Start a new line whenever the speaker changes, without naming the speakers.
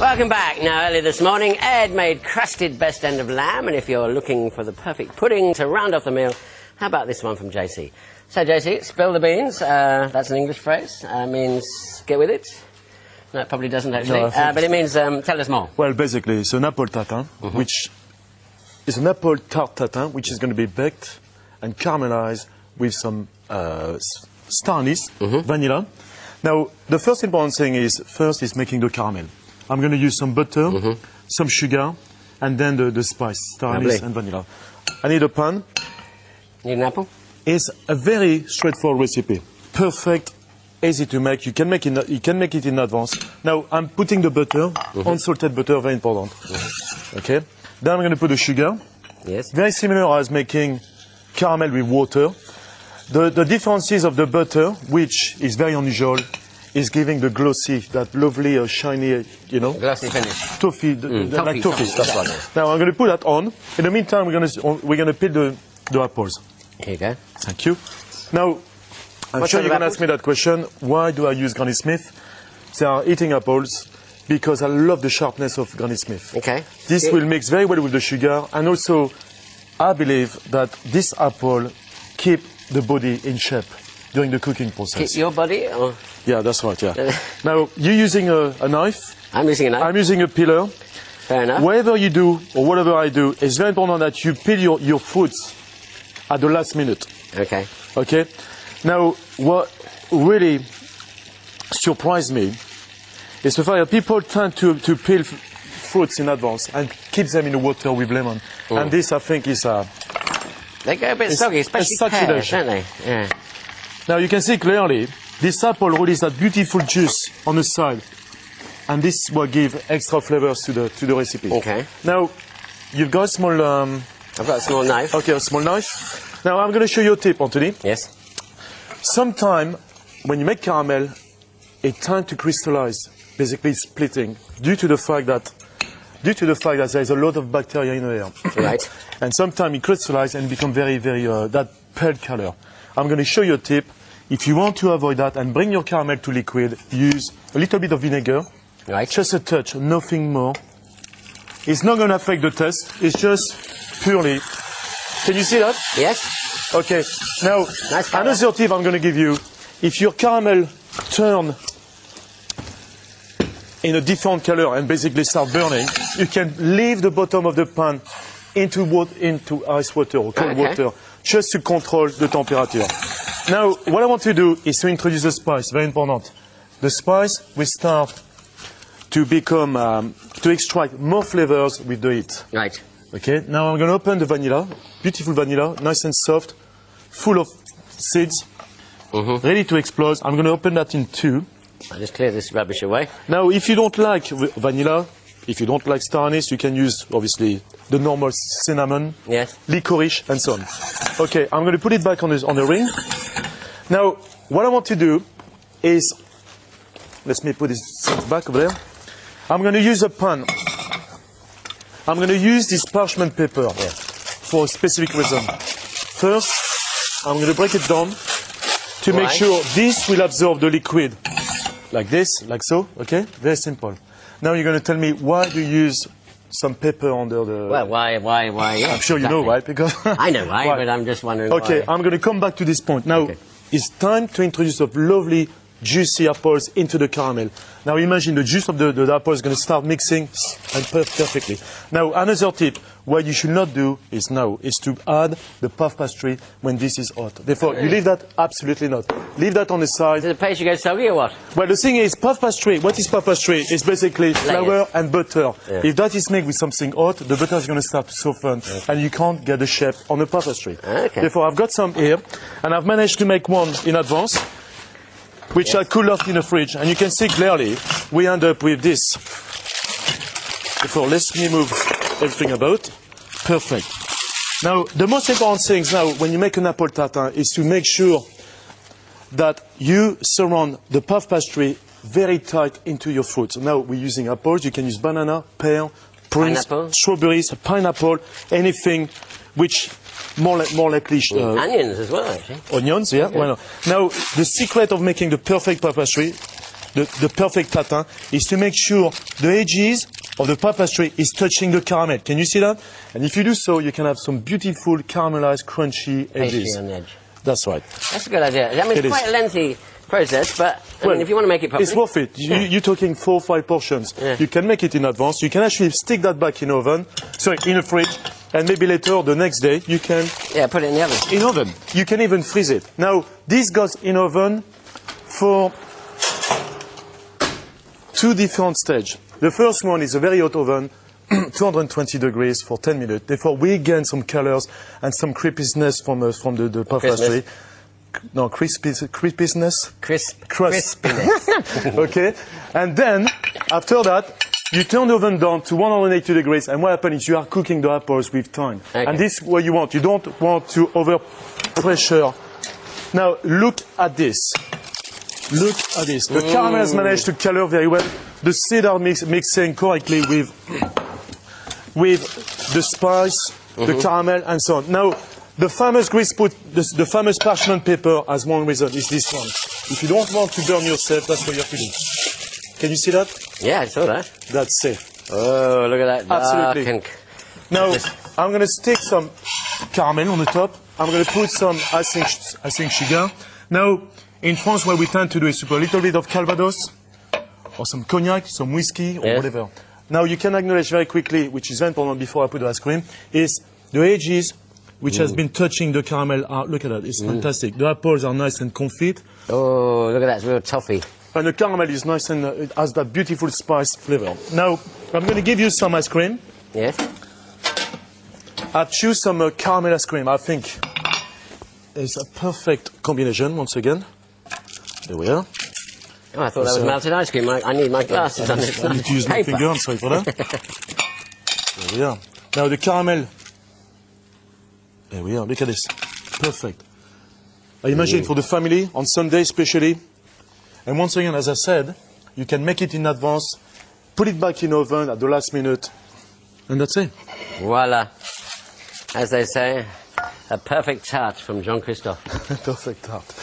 Welcome back. Now, early this morning, Ed made crusted best end of lamb, and if you're looking for the perfect pudding to round off the meal, how about this one from JC? So, JC, spill the beans. That's an English phrase. Means get with it. No, it probably doesn't actually. No, but it means tell us more.
Well, basically, it's an apple tatin, which is an apple tart tatin, which is going to be baked and caramelized with some star anise, vanilla. Now, the first important thing is making the caramel. I'm going to use some butter, some sugar, and then the spice, star anise and vanilla. I need a pan.
Need an apple?
It's a very straightforward recipe. Perfect, easy to make. You can make it in advance. Now, I'm putting the butter, unsalted butter, very important. Okay. Then I'm going to put the sugar.
Yes.
Very similar as making caramel with water. The differences of the butter, which is very unusual, is giving the glossy, that lovely, shiny, you know.
Glossy finish.
Toffee, like toffee. That's right. Now I'm going to put that on. In the meantime, we're going to peel the apples.
Here you go.
Thank you. Now, I'm sure you're going to ask me that question. Why do I use Granny Smith? They are eating apples because I love the sharpness of Granny Smith.
Okay.
This will mix very well with the sugar, and also I believe that this apple keep the body in shape during the cooking process.
Keep your body? Or?
Yeah, that's right, yeah. Now, you're using a knife.
I'm using a knife.
I'm using a peeler.
Fair enough.
Whatever you do, or whatever I do, it's very important that you peel your fruits at the last minute.
Okay.
Okay? Now, what really surprised me is the fact that people tend to peel fruits in advance and keep them in the water with lemon. And this, I think, is
they go a bit soggy, especially pears, don't they? Yeah.
Now you can see clearly, this apple releases that beautiful juice on the side. And this will give extra flavors to the recipe.
Okay.
Now, you've got a small...
I've got a small knife.
Okay, a small knife. Now I'm going to show you a tip, Anthony.
Yes.
Sometimes, when you make caramel, it tends to crystallize, basically splitting, due to the fact that there is a lot of bacteria in the air.
Right.
And sometimes it crystallizes and become very, very, that pale color. I'm going to show you a tip. If you want to avoid that and bring your caramel to liquid, use a little bit of vinegar.
Right.
Just a touch, nothing more. It's not going to affect the taste. It's just purely... Can you see that?
Yes.
Okay. Now, another tip I'm going to give you. If your caramel turn in a different color and basically start burning, you can leave the bottom of the pan into ice water or cold water, just to control the temperature. Now, what I want to do is to introduce the spice, very important. The spice will start to become, to extract more flavors with the heat.
Right.
Okay, now I'm going to open the vanilla, beautiful vanilla, nice and soft, full of seeds, ready to explode. I'm going to open that in two.
I'll just clear this rubbish away.
Now, if you don't like vanilla, if you don't like star anise, you can use, obviously, the normal cinnamon, licorice, and so on. Okay, I'm going to put it back on the ring. Now, what I want to do is, let me put this back over there. I'm going to use a pan. I'm going to use this parchment paper for a specific reason. First, I'm going to break it down to make sure this will absorb the liquid. Like this, like so, okay? Very simple. Now you're going to tell me why do you use some paper under the...
Well, why, yeah.
I'm sure you know why, because...
I know why, but I'm just wondering why.
Okay, I'm going to come back to this point. Now, it's time to introduce the lovely, juicy apples into the caramel. Now imagine the juice of the apple is going to start mixing and perfectly. Now, another tip, what you should not do is to add the puff pastry when this is hot. Therefore, you leave that, absolutely not. Leave that on the side.
Does the pastry go soggy or what?
Well, the thing is, puff pastry, what is puff pastry? It's basically flour and butter. Yeah. If that is made with something hot, the butter is going to start to soften, and you can't get the shape on a puff pastry. Therefore, I've got some here, and I've managed to make one in advance, which I cool off in the fridge, and you can see clearly, we end up with this. Therefore, let me move everything about. Perfect. Now, the most important thing now, when you make an apple tatin, is to make sure that you surround the puff pastry very tight into your fruit. Now, we're using apples. You can use banana, pear, prunes, strawberries, pineapple, anything which more likely...
onions as well, actually.
Onions, yeah. Well, now, the secret of making the perfect puff pastry the perfect pattern is to make sure the edges of the pie pastry is touching the caramel. Can you see that? And if you do so, you can have some beautiful caramelized, crunchy edges.
Pastry on the edge.
That's right.
That's a good idea. I mean, it's quite a lengthy process, but I mean, if you want to make it properly...
It's worth it. You're talking 4 or 5 portions. Yeah. You can make it in advance. You can actually stick that back in oven, sorry, in the fridge, and maybe later, the next day, you can...
Yeah, put it in the oven.
In oven. You can even freeze it. Now, this goes in oven for 2 different stages. The first one is a very hot oven, 220 degrees for 10 minutes. Therefore, we gain some colors and some crispiness from the pie pastry. No, crispiness? Crispiness. Okay. And then, after that, you turn the oven down to 180 degrees, and what happens is you are cooking the apples with time. Okay. And this is what you want. You don't want to overpressure. Now, look at this. Look at this. The caramel has managed to color very well. The seeds are mixing correctly with the spice, the caramel, and so on. Now, the famous the famous parchment paper has one reason, is this one. If you don't want to burn yourself, that's what you have to do. Can you see that?
Yeah, I saw that.
That's it.
Oh, look at that.
Absolutely. Now, I'm going to stick some caramel on the top. I'm going to put some icing sugar. Now, in France, what we tend to do is to put a little bit of Calvados, or some cognac, some whiskey, or whatever. Now, you can acknowledge very quickly, which is very important before I put the ice cream, is the edges which has been touching the caramel. Look at that, it's fantastic. The apples are nice and confit.
Oh, look at that, it's real toffee.
And the caramel is nice and it has that beautiful spice flavor. Now, I'm going to give you some ice cream.
Yes.
I've choose some caramel ice cream. I think it's a perfect combination, once again. There we are.
Oh, I thought that was melted ice cream. I need my glasses on it.
I need to use my finger, I'm sorry for that. There we are. Now the caramel. There we are, look at this. Perfect. I imagine for the family, on Sunday especially. And once again, as I said, you can make it in advance, put it back in oven at the last minute, and that's it.
Voila. As they say, a perfect tart from Jean-Christophe.
Perfect tart.